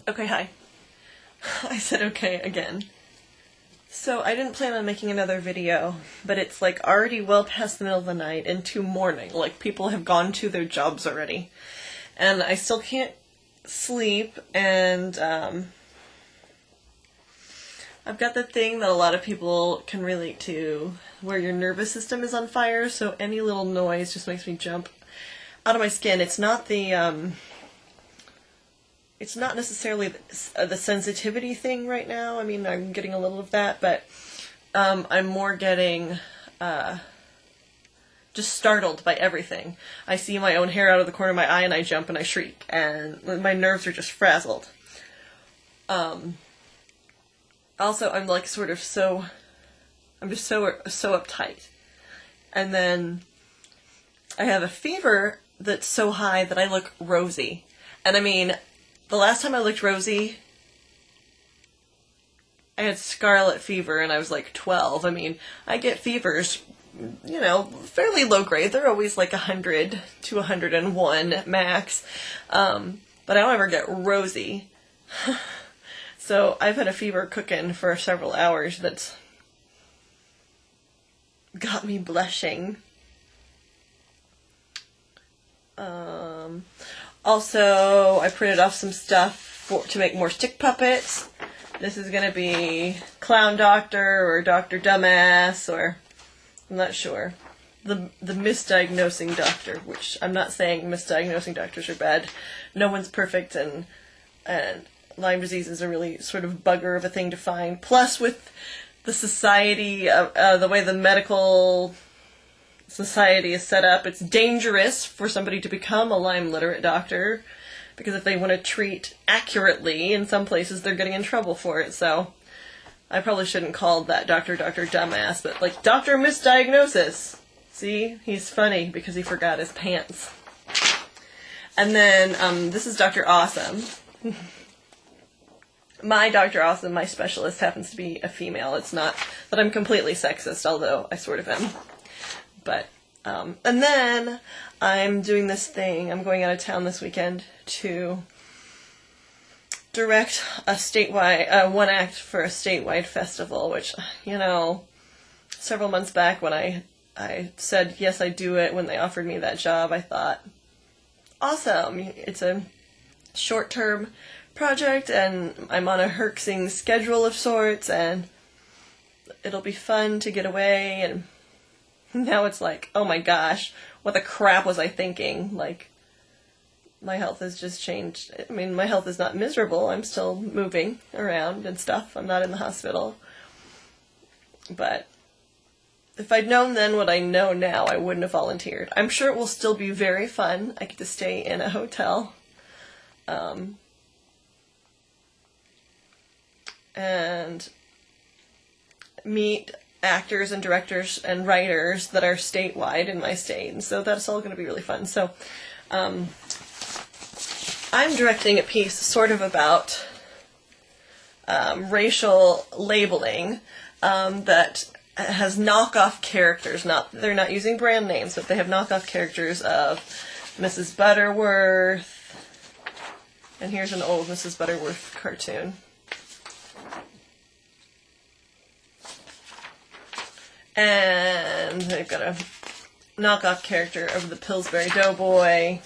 Okay, hi. I said okay again. So I didn't plan on making another video, but it's like already well past the middle of the night into morning. Like people have gone to their jobs already. And I still can't sleep, and I've got the thing that a lot of people can relate to, where your nervous system is on fire, so any little noise just makes me jump out of my skin. It's not the, it's not necessarily the sensitivity thing right now. I mean, I'm getting a little of that, but I'm more getting just startled by everything. I see my own hair out of the corner of my eye and I jump and I shriek, and my nerves are just frazzled. Also, I'm like sort of I'm just so uptight. And then I have a fever that's so high that I look rosy. And I mean, the last time I looked rosy, I had scarlet fever and I was like 12. I mean, I get fevers, you know, fairly low grade. They're always like 100 to 101 max. But I don't ever get rosy. So I've had a fever cooking for several hours that's got me blushing. Also, I printed off some stuff to make more stick puppets. This is going to be Clown Doctor or Dr. Dumbass, or I'm not sure. The misdiagnosing doctor, which I'm not saying misdiagnosing doctors are bad. No one's perfect, and Lyme disease is a really sort of bugger of a thing to find. Plus, with the society, the way the medical society is set up, it's dangerous for somebody to become a Lyme literate doctor, because if they want to treat accurately, in some places they're getting in trouble for it. So I probably shouldn't call that Dr. Dumbass, but like Dr. Misdiagnosis. See, he's funny because he forgot his pants. And then this is Dr. Awesome. My Dr. Awesome, my specialist, happens to be a female. It's not that I'm completely sexist, although I sort of am. But, and then I'm doing this thing. I'm going out of town this weekend to direct a statewide, one act for a statewide festival, which, you know, several months back when I said, yes, I'd do it, when they offered me that job, I thought, awesome. It's a short-term project, and I'm on a herxing schedule of sorts, and it'll be fun to get away. And now it's like, oh my gosh, what the crap was I thinking? Like, my health has just changed. I mean, my health is not miserable. I'm still moving around and stuff. I'm not in the hospital. But if I'd known then what I know now, I wouldn't have volunteered. I'm sure it will still be very fun. I get to stay in a hotel. And meet actors and directors and writers that are statewide in my state, and so that's all going to be really fun. So I'm directing a piece sort of about racial labeling that has knockoff characters. They're not using brand names, but they have knockoff characters of Mrs. Butterworth, and here's an old Mrs. Butterworth cartoon. And they've got a knockoff character of the Pillsbury Doughboy.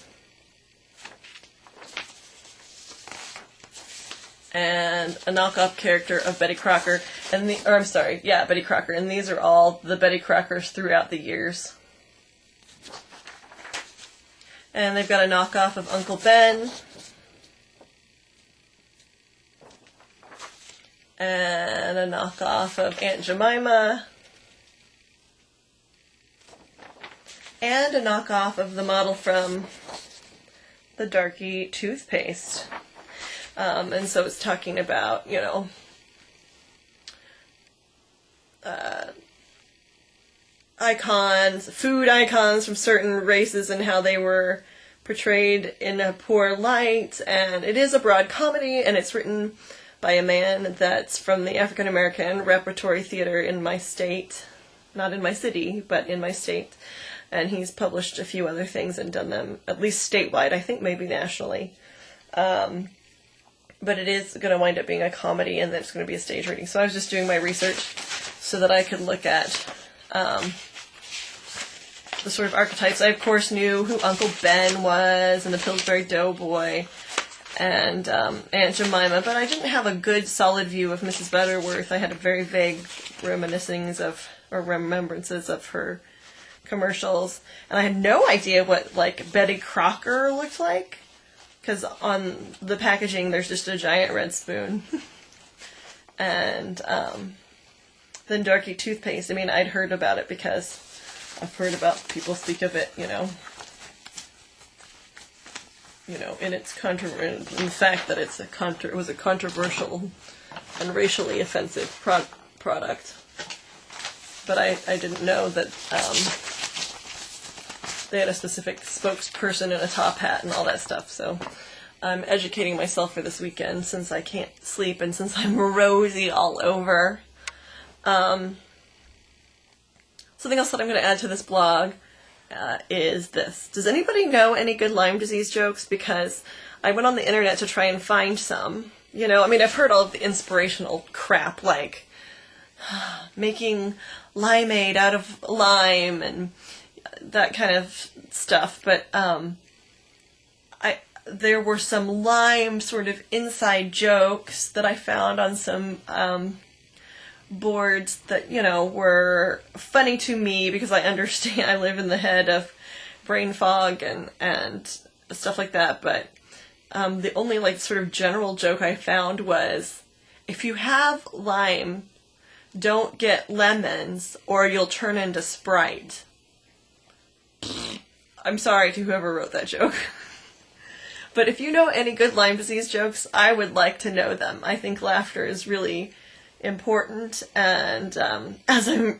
And a knockoff character of Betty Crocker. Betty Crocker. And these are all the Betty Crockers throughout the years. And they've got a knockoff of Uncle Ben. And a knockoff of Aunt Jemima. And a knockoff of the model from the Darky toothpaste. And so it's talking about, you know, food icons from certain races and how they were portrayed in a poor light. And it is a broad comedy, and it's written by a man that's from the African American Repertory Theater in my state. Not in my city, but in my state. And he's published a few other things and done them, at least statewide, I think maybe nationally. But but it is going to wind up being a comedy, and then it's going to be a stage reading. So I was just doing my research so that I could look at the sort of archetypes. I, of course, knew who Uncle Ben was and the Pillsbury Doughboy and Aunt Jemima, but I didn't have a good, solid view of Mrs. Butterworth. I had a very vague remembrances of her commercials, and I had no idea what, like, Betty Crocker looked like, because on the packaging there's just a giant red spoon. And then Darky toothpaste. I mean, I'd heard about it because I've heard about people speak of it, in its in the fact that it was a controversial and racially offensive product. But I didn't know that they had a specific spokesperson in a top hat and all that stuff. So I'm educating myself for this weekend since I can't sleep and since I'm rosy all over. Something else that I'm going to add to this blog is this. Does anybody know any good Lyme disease jokes? Because I went on the internet to try and find some. I've heard all of the inspirational crap, like making limeade out of lime and that kind of stuff. But there were some Lyme sort of inside jokes that I found on some boards that, were funny to me because I understand I live in the head of brain fog and stuff like that. But the only, like, sort of general joke I found was, if you have Lyme, don't get lemons or you'll turn into Sprite. I'm sorry to whoever wrote that joke. But if you know any good Lyme disease jokes, I would like to know them. I think laughter is really important, and as I'm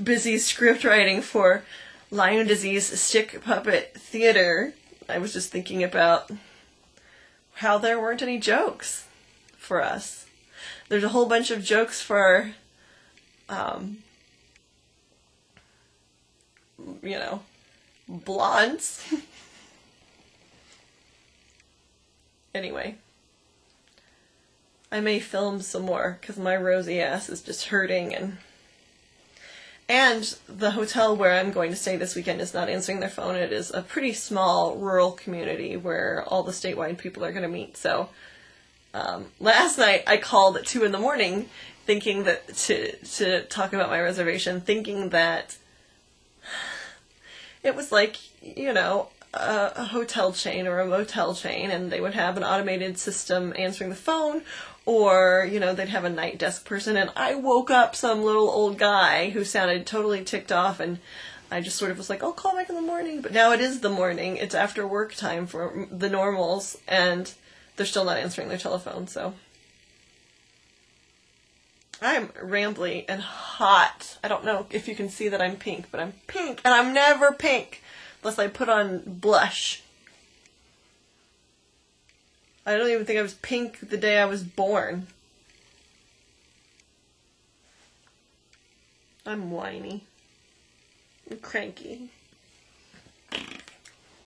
busy script writing for Lyme disease stick puppet theater, I was just thinking about how there weren't any jokes for us. There's a whole bunch of jokes for blondes. Anyway, I may film some more because my rosy ass is just hurting, and the hotel where I'm going to stay this weekend is not answering their phone. It is a pretty small rural community where all the statewide people are going to meet. So last night I called at 2 a.m. thinking that to talk about my reservation, thinking that it was like, a hotel chain or a motel chain, and they would have an automated system answering the phone, or, they'd have a night desk person, and I woke up some little old guy who sounded totally ticked off, and I just sort of was like, I'll call back in the morning. But now it is the morning, it's after work time for the normals, and they're still not answering their telephone, so I'm rambly and hot. I don't know if you can see that I'm pink, but I'm pink, and I'm never pink unless I put on blush. I don't even think I was pink the day I was born. I'm whiny. I'm cranky.